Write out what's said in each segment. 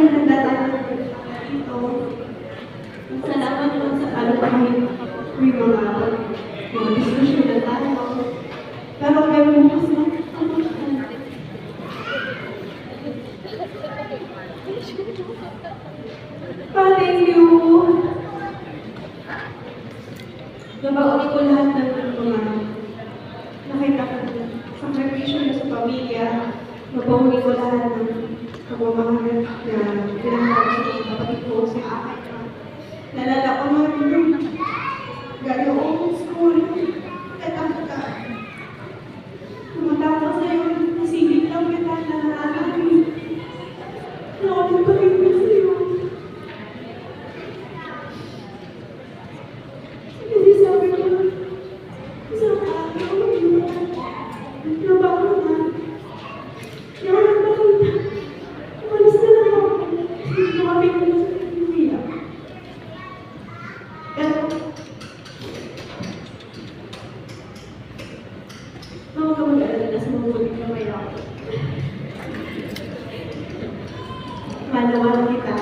kayo nagdadaan dito. Salamat po sa ano kahit may mga diskusyon na tayo. Pero meron po sila. Thank you. Nabawi ko lahat ng mga nakita ko sakripisyo na sa pamilya. Nabawi ko lahat ng pagmamahal na pinahal sa mga kapatid ko sa akin. Nalala ko naman ganoong school at ako tumatapos na yun, nasilip lang kita na nakakalit. Nakapit pa rin sa iyo. Kasi sabi ko, isang araw, nabago na. Yung nakakita, umalis na lang ako. Nakapit na sa iyo. Pero, huwag ka mag-alala na sa mabuting kamay ako. Malawan kita.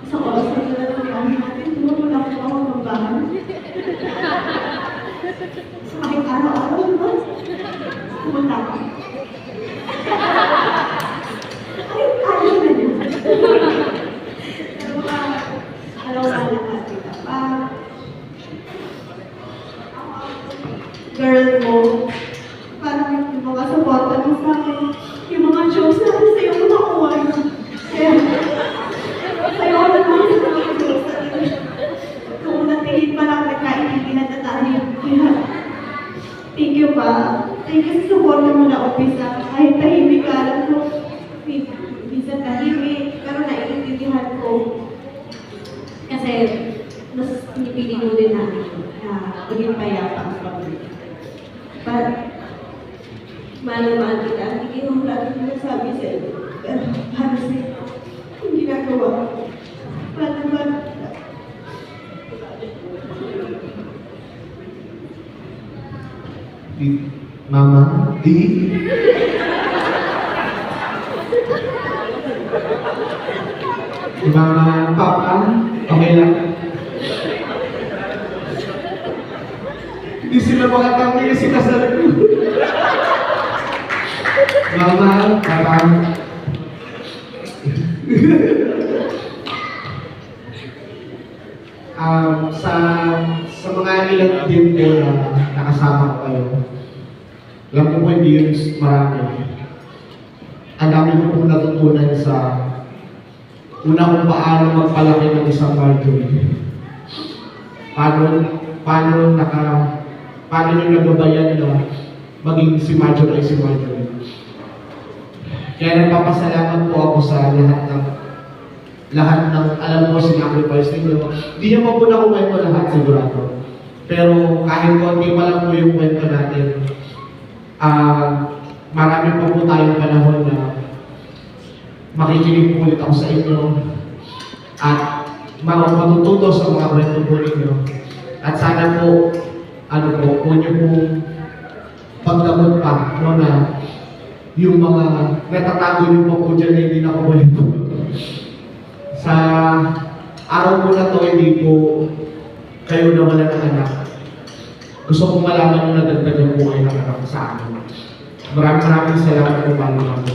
Isang oras na lang ang natin. Wala ko ako magbahan. Sa kahit araw-araw, diba? Pumunta ka. Ayaw na niya. Pero alaw-ala ka kita pa. Girl mo, parang yung mga supporta mo sa akin, yung mga jokes natin sa'yo mo nakuha yun. Kaya, sa'yo ko naman yung mga jokes natin. Kung natingin pa lang, nagkaintindihan na tayo. Kaya, thank you pa. Thank you sa supporta mo na umpisa. Kahit tahimik ka, alam ko, minsan tahimik, pero naiintindihan ko. Kasi, mas pinipili mo din namin na maging payapa ang pamilya. But, mahal kita, hindi ko lagi sinasabi sa iyo. Pero, para sa iyo, yung ginagawa ko. Mahal kita. Mama, di? Mama, Papa, okay lang? Hindi sila makatanggay sila sa likod. Mama, Papa. Sa mga ilang din po na nakasama ko kayo, alam ko po hindi yun marami. Ang dami ko po natutunan sa una kung paano magpalaki ng isang Marjorie. Paano nyo nagabayan na maging si Marjorie ay si Marjorie. Kaya nagpapasalamat po ako sa lahat ng alam mo sinacrifice ninyo. Hindi naman po nakukwento lahat sigurado. Pero kahit konti pa lang po yung kwento natin, marami pa po tayong panahon na makikinig po ulit ako sa inyo at matututo sa mga kwento po ninyo. At sana po, po nyo po pagdamot pa, no, na yung mga natatago nyo pa po dyan na hindi nakabulit po. Sa araw po na to, hindi po kayo nawala ng anak. Gusto kong malaman nyo na dagdagan po kayo ng anak sa akin. Maraming salamat po, Panginoon.